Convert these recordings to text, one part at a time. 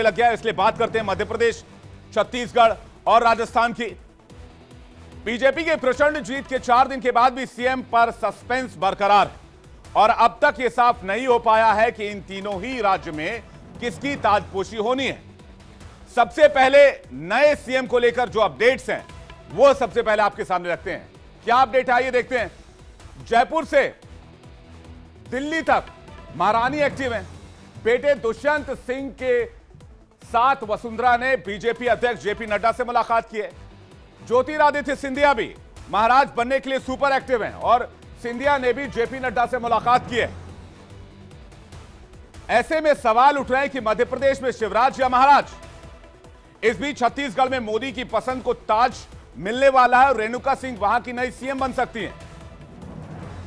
लग गया, इसलिए बात करते हैं मध्य प्रदेश, छत्तीसगढ़ और राजस्थान की। बीजेपी के प्रचंड जीत के 4 दिन के बाद भी सीएम पर सस्पेंस बरकरार है और अब तक यह साफ नहीं हो पाया है कि इन तीनों ही राज्य में किसकी ताजपोशी होनी है। सबसे पहले नए सीएम को लेकर जो अपडेट्स हैं वो सबसे पहले आपके सामने रखते हैं। क्या अपडेट है ये देखते हैं। जयपुर से दिल्ली तक महारानी एक्टिव हैं। बेटे दुष्यंत सिंह के साथ वसुंधरा ने बीजेपी अध्यक्ष जेपी नड्डा से मुलाकात की है। ज्योतिरादित्य सिंधिया भी महाराज बनने के लिए सुपर एक्टिव हैं और सिंधिया ने भी जेपी नड्डा से मुलाकात की है। ऐसे में सवाल उठ रहे हैं कि मध्य प्रदेश में शिवराज या महाराज। इस बीच छत्तीसगढ़ में मोदी की पसंद को ताज मिलने वाला है और रेणुका सिंह वहां की नई सीएम बन सकती हैं।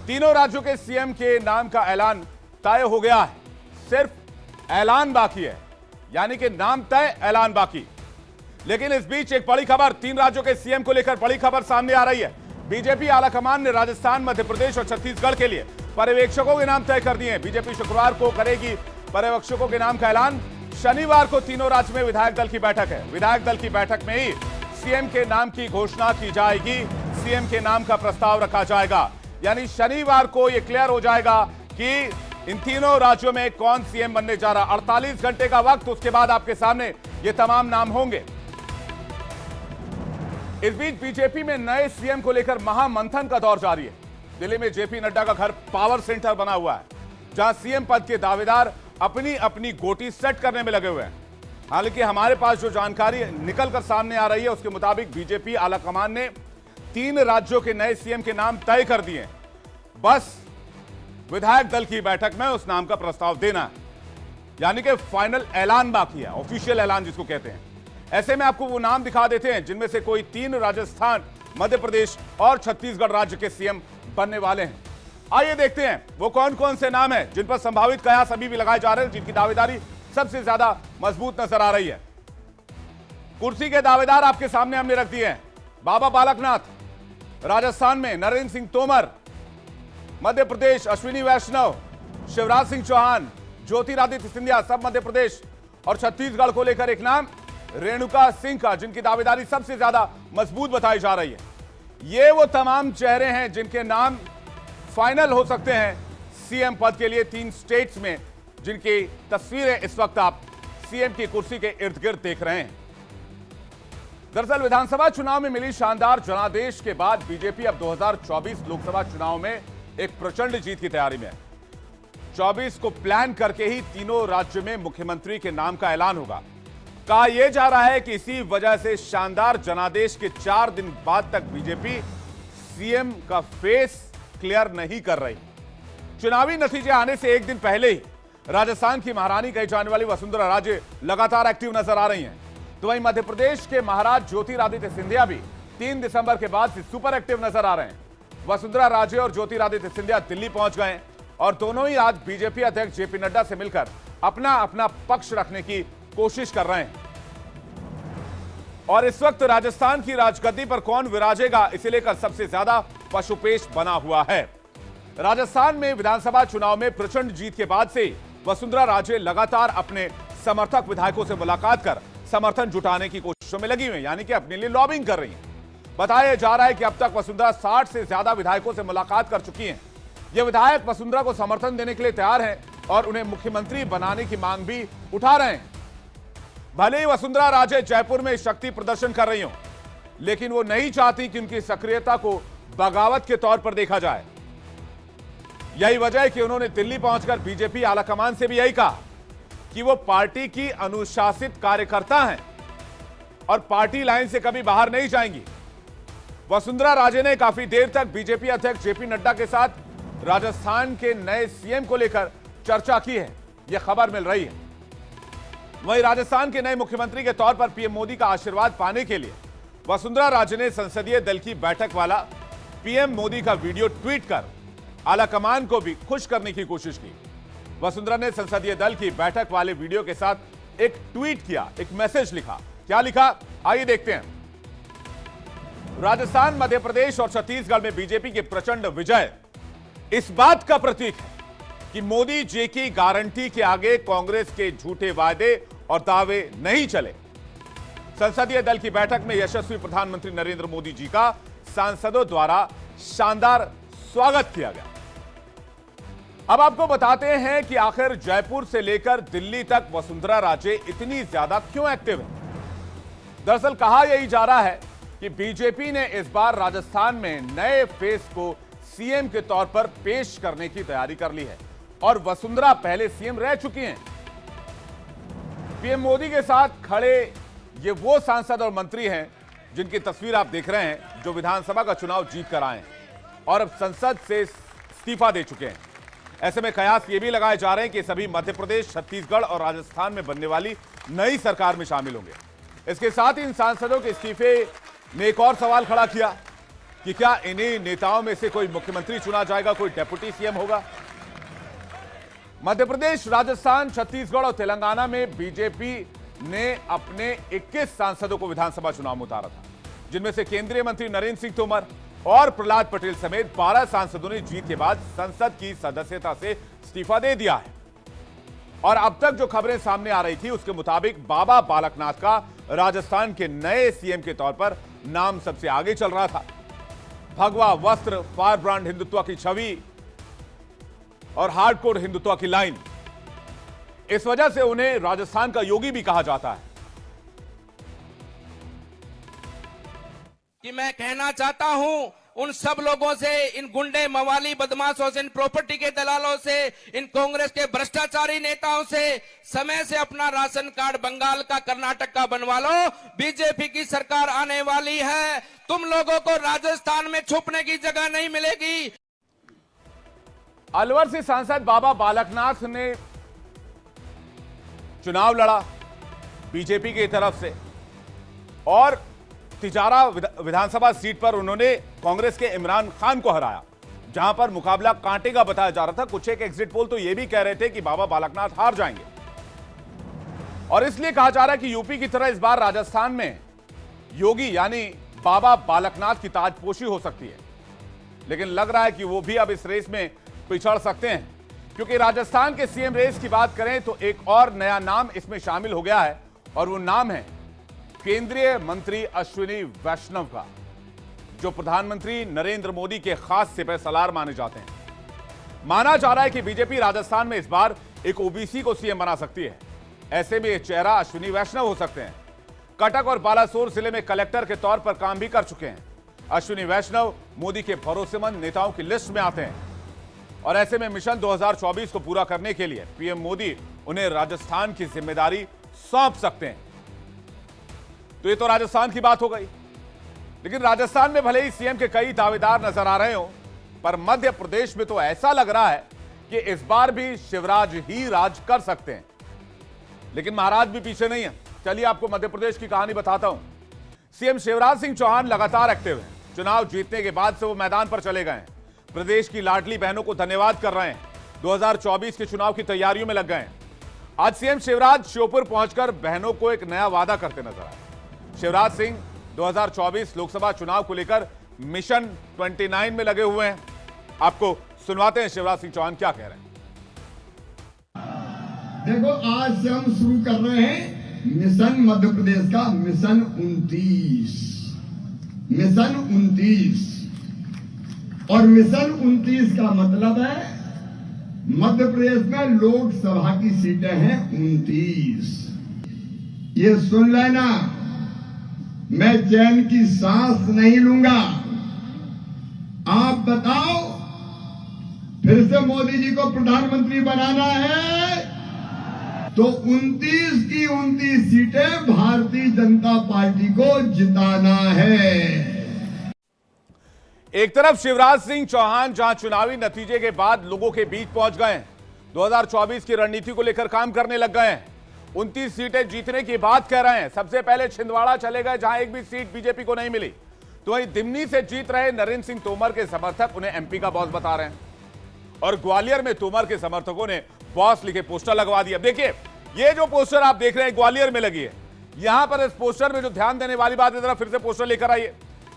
तीनों राज्यों के सीएम के नाम का ऐलान तय हो गया है, सिर्फ ऐलान बाकी है, यानी कि नाम तय ऐलान बाकी। लेकिन इस बीच एक बड़ी खबर, 3 राज्यों के सीएम को लेकर बड़ी खबर सामने आ रही है। बीजेपी आलाकमान ने राजस्थान, मध्य प्रदेश और छत्तीसगढ़ के लिए पर्यवेक्षकों के नाम तय कर दिए हैं। बीजेपी शुक्रवार को करेगी पर्यवेक्षकों के नाम का ऐलान। शनिवार को तीनों राज्य में विधायक दल की बैठक है। विधायक दल की बैठक में ही सीएम के नाम की घोषणा की जाएगी, सीएम के नाम का प्रस्ताव रखा जाएगा। यानी शनिवार को यह क्लियर हो जाएगा कि इन तीनों राज्यों में कौन सीएम बनने जा रहा। 48 घंटे का वक्त, उसके बाद आपके सामने ये तमाम नाम होंगे। इस बीच बीजेपी में नए सीएम को लेकर महामंथन का दौर जारी है। दिल्ली में जेपी नड्डा का घर पावर सेंटर बना हुआ है, जहां सीएम पद के दावेदार अपनी अपनी गोटी सेट करने में लगे हुए हैं। हालांकि हमारे पास जो जानकारी निकलकर सामने आ रही है उसके मुताबिक बीजेपी आलाकमान ने 3 राज्यों के नए सीएम के नाम तय कर दिए। बस विधायक दल की बैठक में उस नाम का प्रस्ताव देना है, यानी कि फाइनल ऐलान बाकी है, ऑफिशियल ऐलान जिसको कहते हैं। ऐसे में आपको वो नाम दिखा देते हैं जिनमें से कोई 3 राजस्थान, मध्य प्रदेश और छत्तीसगढ़ राज्य के सीएम बनने वाले हैं। आइए देखते हैं वो कौन कौन से नाम हैं जिन पर संभावित कयास अभी भी लगाए जा रहे हैं, जिनकी दावेदारी सबसे ज्यादा मजबूत नजर आ रही है। कुर्सी के दावेदार आपके सामने हमने रख दिए हैं। बाबा बालकनाथ, राजस्थान में नरेंद्र सिंह तोमर, मध्य प्रदेश अश्विनी वैष्णव, शिवराज सिंह चौहान, ज्योतिरादित्य सिंधिया, सब मध्य प्रदेश। और छत्तीसगढ़ को लेकर एक नाम रेणुका सिंह का, जिनकी दावेदारी सबसे ज्यादा मजबूत बताई जा रही है। ये वो तमाम चेहरे हैं जिनके नाम फाइनल हो सकते हैं सीएम पद के लिए 3 स्टेट्स में, जिनकी तस्वीरें इस वक्त आप सीएम की कुर्सी के इर्द गिर्द देख रहे हैं। दरअसल विधानसभा चुनाव में मिली शानदार जनादेश के बाद बीजेपी अब 2024 लोकसभा चुनाव में एक प्रचंड जीत की तैयारी में है। 24 को प्लान करके ही तीनों राज्य में मुख्यमंत्री के नाम का ऐलान होगा। कहा यह जा रहा है कि इसी वजह से शानदार जनादेश के 4 दिन बाद तक बीजेपी सीएम का फेस क्लियर नहीं कर रही। चुनावी नतीजे आने से एक दिन पहले ही राजस्थान की महारानी कही जाने वाली वसुंधरा राजे लगातार एक्टिव नजर आ रही हैं। तो वहीं मध्य प्रदेश के महाराज ज्योतिरादित्य सिंधिया भी 3 दिसंबर के बाद से सुपर एक्टिव नजर आ रहे हैं। वसुंधरा राजे और ज्योतिरादित्य सिंधिया दिल्ली पहुंच गए और दोनों ही आज बीजेपी अध्यक्ष जेपी नड्डा से मिलकर अपना अपना पक्ष रखने की कोशिश कर रहे हैं। और इस वक्त राजस्थान की राजगद्दी पर कौन विराजेगा, इसे लेकर सबसे ज्यादा पशुपेश बना हुआ है। राजस्थान में विधानसभा चुनाव में प्रचंड जीत के बाद से वसुंधरा राजे लगातार अपने समर्थक विधायकों से मुलाकात कर समर्थन जुटाने की कोशिशों में लगी हुई है, यानी कि अपने लिए लॉबिंग कर रही हैं। बताया जा रहा है कि अब तक वसुंधरा 60 से ज्यादा विधायकों से मुलाकात कर चुकी हैं। ये विधायक वसुंधरा को समर्थन देने के लिए तैयार हैं और उन्हें मुख्यमंत्री बनाने की मांग भी उठा रहे हैं। भले ही वसुंधरा राजे जयपुर में शक्ति प्रदर्शन कर रही हो, लेकिन वो नहीं चाहती कि उनकी सक्रियता को बगावत के तौर पर देखा जाए। यही वजह है कि उन्होंने दिल्ली पहुंचकर बीजेपी आलाकमान से भी यही कहा कि वो पार्टी की अनुशासित कार्यकर्ता हैं और पार्टी लाइन से कभी बाहर नहीं जाएंगी। वसुंधरा राजे ने काफी देर तक बीजेपी अध्यक्ष जेपी नड्डा के साथ राजस्थान के नए सीएम को लेकर चर्चा की है, यह खबर मिल रही है। वहीं राजस्थान के नए मुख्यमंत्री के तौर पर पीएम मोदी का आशीर्वाद पाने के लिए वसुंधरा राजे ने संसदीय दल की बैठक वाला पीएम मोदी का वीडियो ट्वीट कर आलाकमान को भी खुश करने की कोशिश की। वसुंधरा ने संसदीय दल की बैठक वाले वीडियो के साथ एक ट्वीट किया, एक मैसेज लिखा। क्या लिखा, आइए देखते हैं। राजस्थान, मध्य प्रदेश और छत्तीसगढ़ में बीजेपी की प्रचंड विजय इस बात का प्रतीक है कि मोदी जी की गारंटी के आगे कांग्रेस के झूठे वादे और दावे नहीं चले। संसदीय दल की बैठक में यशस्वी प्रधानमंत्री नरेंद्र मोदी जी का सांसदों द्वारा शानदार स्वागत किया गया। अब आपको बताते हैं कि आखिर जयपुर से लेकर दिल्ली तक वसुंधरा राजे इतनी ज्यादा क्यों एक्टिव है। दरअसल कहा यही जा रहा है कि बीजेपी ने इस बार राजस्थान में नए फेस को सीएम के तौर पर पेश करने की तैयारी कर ली है और वसुंधरा पहले सीएम रह चुकी हैं। पीएम मोदी के साथ खड़े ये वो सांसद और मंत्री हैं जिनकी तस्वीर आप देख रहे हैं, जो विधानसभा का चुनाव जीत कर आए हैं और अब संसद से इस्तीफा दे चुके हैं। ऐसे में कयास ये भी लगाए जा रहे हैं कि सभी मध्य प्रदेश, छत्तीसगढ़ और राजस्थान में बनने वाली नई सरकार में शामिल होंगे। इसके साथ ही इन सांसदों के इस्तीफे ने एक और सवाल खड़ा किया कि क्या इन्हीं नेताओं में से कोई मुख्यमंत्री चुना जाएगा, कोई डेप्यूटी सीएम होगा। मध्य प्रदेश, राजस्थान, छत्तीसगढ़ और तेलंगाना में बीजेपी ने अपने 21 सांसदों को विधानसभा चुनाव में उतारा था, जिनमें से केंद्रीय मंत्री नरेंद्र सिंह तोमर और प्रहलाद पटेल समेत 12 सांसदों ने जीत के बाद संसद की सदस्यता से इस्तीफा दे दिया है। और अब तक जो खबरें सामने आ रही थी उसके मुताबिक बाबा बालकनाथ का राजस्थान के नए सीएम के तौर पर नाम सबसे आगे चल रहा था। भगवा वस्त्र, फायर ब्रांड हिंदुत्व की छवि और हार्डकोर हिंदुत्व की लाइन, इस वजह से उन्हें राजस्थान का योगी भी कहा जाता है। कि मैं कहना चाहता हूं उन सब लोगों से, इन गुंडे, मवाली, बदमाशों से, इन प्रॉपर्टी के दलालों से, इन कांग्रेस के भ्रष्टाचारी नेताओं से समय से अपना राशन कार्ड बंगाल का, कर्नाटक का बनवा लो। बीजेपी की सरकार आने वाली है, तुम लोगों को राजस्थान में छुपने की जगह नहीं मिलेगी। अलवर से सांसद बाबा बालकनाथ ने चुनाव लड़ा बीजेपी की तरफ से और तिजारा विधानसभा सीट पर उन्होंने कांग्रेस के इमरान खान को हराया, जहां पर मुकाबला कांटे का बताया जा रहा था। कुछ एक एग्जिट पोल तो यह भी कह रहे थे कि बाबा बालकनाथ हार जाएंगे और इसलिए कहा जा रहा है कि यूपी की तरह इस बार राजस्थान में योगी यानी बाबा बालकनाथ की ताजपोशी हो सकती है। लेकिन लग रहा है कि वो भी अब इस रेस में पिछड़ सकते हैं, क्योंकि राजस्थान के सीएम रेस की बात करें तो एक और नया नाम इसमें शामिल हो गया है और वो नाम है केंद्रीय मंत्री अश्विनी वैष्णव का, जो प्रधानमंत्री नरेंद्र मोदी के खास सिपहसालार माने जाते हैं। माना जा रहा है कि बीजेपी राजस्थान में इस बार एक ओबीसी को सीएम बना सकती है। ऐसे में ये चेहरा अश्विनी वैष्णव हो सकते हैं। कटक और बालासोर जिले में कलेक्टर के तौर पर काम भी कर चुके हैं। अश्विनी वैष्णव मोदी के भरोसेमंद नेताओं की लिस्ट में आते हैं और ऐसे में मिशन 2024 को पूरा करने के लिए पीएम मोदी उन्हें राजस्थान की जिम्मेदारी सौंप सकते हैं। तो ये तो राजस्थान की बात हो गई, लेकिन राजस्थान में भले ही सीएम के कई दावेदार नजर आ रहे हो, पर मध्य प्रदेश में तो ऐसा लग रहा है कि इस बार भी शिवराज ही राज कर सकते हैं। लेकिन महाराज भी पीछे नहीं है। चलिए आपको मध्य प्रदेश की कहानी बताता हूं। सीएम शिवराज सिंह चौहान लगातार एक्टिव हैं। चुनाव जीतने के बाद से वो मैदान पर चले गए हैं। प्रदेश की लाडली बहनों को धन्यवाद कर रहे हैं। 2024 के चुनाव की तैयारियों में लग गए हैं। आज सीएम शिवराज श्योपुर पहुंचकर बहनों को एक नया वादा करते नजर आए। शिवराज सिंह 2024 लोकसभा चुनाव को लेकर मिशन 29 में लगे हुए हैं। आपको सुनवाते हैं शिवराज सिंह चौहान क्या कह रहे हैं। देखो, आज से हम शुरू कर रहे हैं मिशन मध्य प्रदेश का मिशन 29। मिशन 29 और मिशन 29 का मतलब है मध्य प्रदेश में लोकसभा की सीटें हैं 29। ये सुन लेना, मैं चैन की सांस नहीं लूंगा। आप बताओ, फिर से मोदी जी को प्रधानमंत्री बनाना है तो 29 की 29 सीटें भारतीय जनता पार्टी को जिताना है। एक तरफ शिवराज सिंह चौहान जहां चुनावी नतीजे के बाद लोगों के बीच पहुंच गए हैं, 2024 की रणनीति को लेकर काम करने लग गए हैं, 29 सीटें जीतने की बात कह रहे हैं। सबसे पहले छिंदवाड़ा चले गए जहां एक भी सीट बीजेपी को नहीं मिली, तो वहीं दिमनी से जीत रहे नरेंद्र सिंह तोमर के समर्थक उन्हें एमपी का बॉस बता रहे हैं और ग्वालियर में तोमर के समर्थकों ने बॉस लिखे पोस्टर लगवा दिया। देखिए, ये जो पोस्टर आप देख रहे हैं ग्वालियर में लगी है। यहां पर इस पोस्टर में जो ध्यान देने वाली बात है, जरा फिर से पोस्टर लेकर आइए।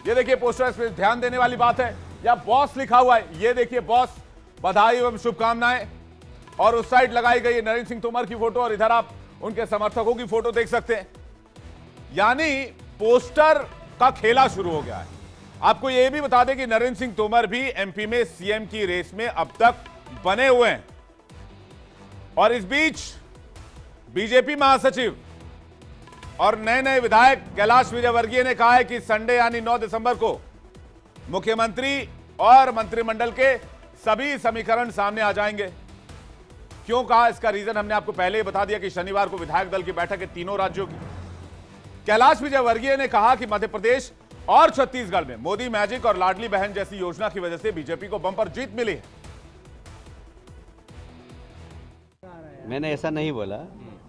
ये देखिए पोस्टर, इसमें ध्यान देने वाली बात है, या बॉस लिखा हुआ है। ये देखिए बॉस, बधाई एवं शुभकामनाएं। और उस साइड लगाई गई है नरेंद्र सिंह तोमर की फोटो और इधर आप उनके समर्थकों की फोटो देख सकते हैं। यानी पोस्टर का खेला शुरू हो गया है। आपको यह भी बता दें कि नरेंद्र सिंह तोमर भी एमपी में सीएम की रेस में अब तक बने हुए हैं। और इस बीच बीजेपी महासचिव और नए नए विधायक कैलाश विजयवर्गीय ने कहा है कि संडे यानी 9 दिसंबर को मुख्यमंत्री और मंत्रिमंडल के सभी समीकरण सामने आ जाएंगे। क्यों कहा, इसका रीजन हमने आपको पहले ही बता दिया कि शनिवार को विधायक दल की बैठक है तीनों राज्यों की। कैलाश विजयवर्गीय ने कहा कि मध्य प्रदेश और छत्तीसगढ़ में मोदी मैजिक और लाडली बहन जैसी योजना की वजह से बीजेपी को बम्पर जीत मिली है। मैंने ऐसा नहीं बोला,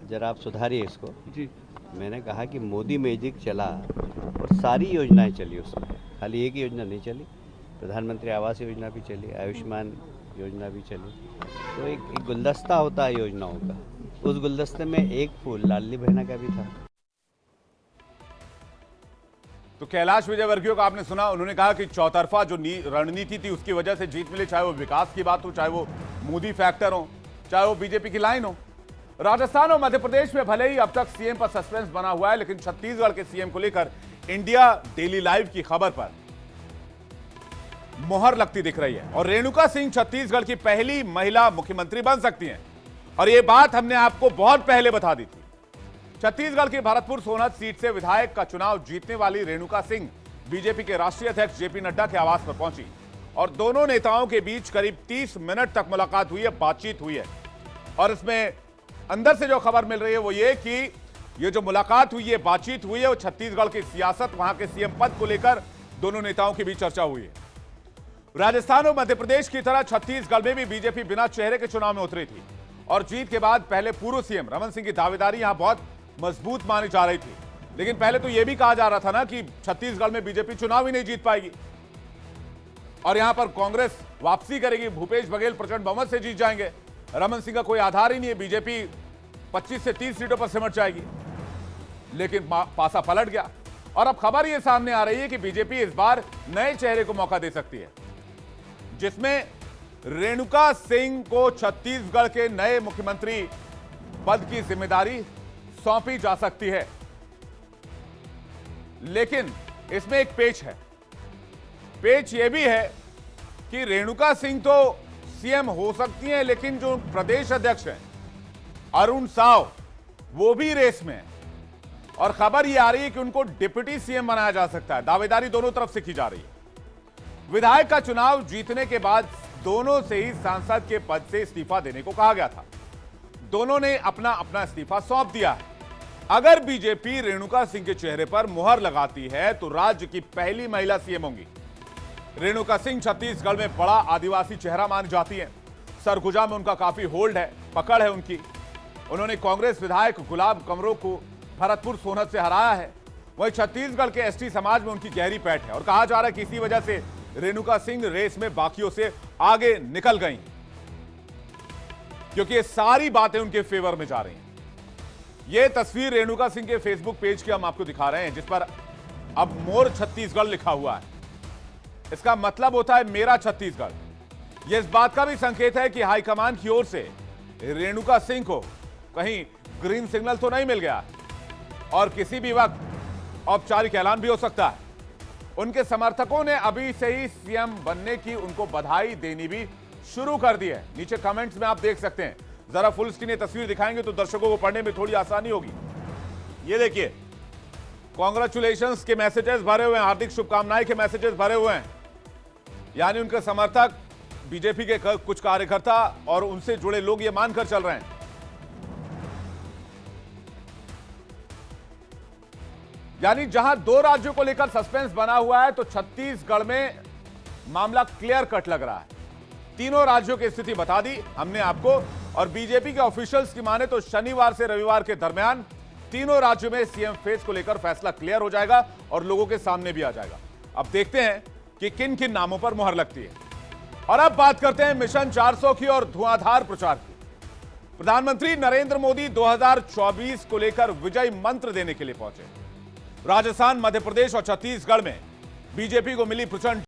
जरा आप सुधारिए इसको जी। मैंने कहा कि मोदी मैजिक चला और सारी योजनाएं चली, उसमें खाली एक ही योजना नहीं चली। प्रधानमंत्री आवास योजना भी चली, आयुष्मान योजना भी चली। तो एक गुलदस्ता होता है योजनाओं का, उस गुलदस्ते में एक फूल लाडली बहना का भी था। तो कैलाश विजयवर्गीय को आपने सुना, उन्होंने कहा कि चौतरफा जो रणनीति थी उसकी वजह से जीत मिली, चाहे वो विकास की बात हो, चाहे वो मोदी फैक्टर हो, चाहे वो बीजेपी की लाइन हो। राजस्थान और मध्य प्रदेश में भले ही अब तक सीएम पर सस्पेंस बना हुआ है, लेकिन छत्तीसगढ़ के सीएम को लेकर इंडिया डेली लाइव की खबर पर मोहर लगती दिख रही है। और रेणुका सिंह छत्तीसगढ़ की पहली महिला मुख्यमंत्री बन सकती हैं, और यह बात हमने आपको बहुत पहले बता दी थी। छत्तीसगढ़ की भरतपुर सोनत सीट से विधायक का चुनाव जीतने वाली रेणुका सिंह बीजेपी के राष्ट्रीय अध्यक्ष जेपी नड्डा के आवास पर पहुंची और दोनों नेताओं के बीच करीब 30 मिनट तक मुलाकात हुई है, बातचीत हुई है। और इसमें अंदर से जो खबर मिल रही है वो ये कि ये जो मुलाकात हुई है, बातचीत हुई है, वो छत्तीसगढ़ की सियासत, वहां के सीएम पद को लेकर दोनों नेताओं के बीच चर्चा हुई है। राजस्थान और मध्य प्रदेश की तरह छत्तीसगढ़ में भी बीजेपी बिना चेहरे के चुनाव में उतरी थी और जीत के बाद पहले पूर्व सीएम रमन सिंह की दावेदारी यहां बहुत मजबूत मानी जा रही थी। लेकिन पहले तो यह भी कहा जा रहा था ना कि छत्तीसगढ़ में बीजेपी चुनाव ही नहीं जीत पाएगी और यहां पर कांग्रेस वापसी करेगी, भूपेश बघेल प्रचंड बहुमत से जीत जाएंगे, रमन सिंह का कोई आधार ही नहीं है, बीजेपी 25 से 30 सीटों पर सिमट जाएगी। लेकिन पासा पलट गया और अब खबर यह सामने आ रही है कि बीजेपी इस बार नए चेहरे को मौका दे सकती है, जिसमें रेणुका सिंह को छत्तीसगढ़ के नए मुख्यमंत्री पद की जिम्मेदारी सौंपी जा सकती है। लेकिन इसमें एक पेच है। पेच यह भी है कि रेणुका सिंह तो सीएम हो सकती हैं, लेकिन जो प्रदेश अध्यक्ष हैं अरुण साव वो भी रेस में है और खबर यह आ रही है कि उनको डिप्टी सीएम बनाया जा सकता है। दावेदारी दोनों तरफ से की जा रही है। विधायक का चुनाव जीतने के बाद दोनों से ही सांसद के पद से इस्तीफा देने को कहा गया था। दोनों ने अपना अपना इस्तीफा सौंप दिया है। अगर बीजेपी रेणुका सिंह के चेहरे पर मुहर लगाती है तो राज्य की पहली महिला सीएम होंगी। रेणुका सिंह छत्तीसगढ़ में बड़ा आदिवासी चेहरा मानी जाती है। सरगुजा में उनका काफी होल्ड है, पकड़ है उनकी। उन्होंने कांग्रेस विधायक गुलाब कमरो को भरतपुर सोनत से हराया है। वहीं छत्तीसगढ़ के एसटी समाज में उनकी गहरी पैठ है और कहा जा रहा है कि इसी वजह से रेणुका सिंह रेस में बाकियों से आगे निकल गई, क्योंकि ये सारी बातें उनके फेवर में जा रही हैं। ये तस्वीर रेणुका सिंह के फेसबुक पेज की हम आपको दिखा रहे हैं, जिस पर अब मोर छत्तीसगढ़ लिखा हुआ है। इसका मतलब होता है मेरा छत्तीसगढ़। यह इस बात का भी संकेत है कि हाईकमान की ओर से रेणुका सिंह को कहीं ग्रीन सिग्नल तो नहीं मिल गया और किसी भी वक्त औपचारिक ऐलान भी हो सकता है। उनके समर्थकों ने अभी से ही सीएम बनने की उनको बधाई देनी भी शुरू कर दी है। नीचे कमेंट्स में आप देख सकते हैं। जरा फुल स्क्रीन ये तस्वीर दिखाएंगे तो दर्शकों को पढ़ने में थोड़ी आसानी होगी। ये देखिए, कांग्रेचुलेशंस के मैसेजेस भरे हुए हैं, हार्दिक शुभकामनाएं के मैसेजेस भरे हुए हैं। यानी उनके समर्थक, बीजेपी के कुछ कार्यकर्ता और उनसे जुड़े लोग ये मानकर चल रहे हैं। यानी जहां दो राज्यों को लेकर सस्पेंस बना हुआ है, तो छत्तीसगढ़ में मामला क्लियर कट लग रहा है। तीनों राज्यों की स्थिति बता दी हमने आपको, और बीजेपी के ऑफिशियल्स की माने तो शनिवार से रविवार के दरमियान तीनों राज्यों में सीएम फेस को लेकर फैसला क्लियर हो जाएगा और लोगों के सामने भी आ जाएगा। अब देखते हैं कि किन किन नामों पर मुहर लगती है। और अब बात करते हैं मिशन 400 की और धुआंधार प्रचार की। प्रधानमंत्री नरेंद्र मोदी 2024 को लेकर विजय मंत्र देने के लिए पहुंचे। राजस्थान, मध्य प्रदेश और छत्तीसगढ़ में बीजेपी को मिली प्रचंड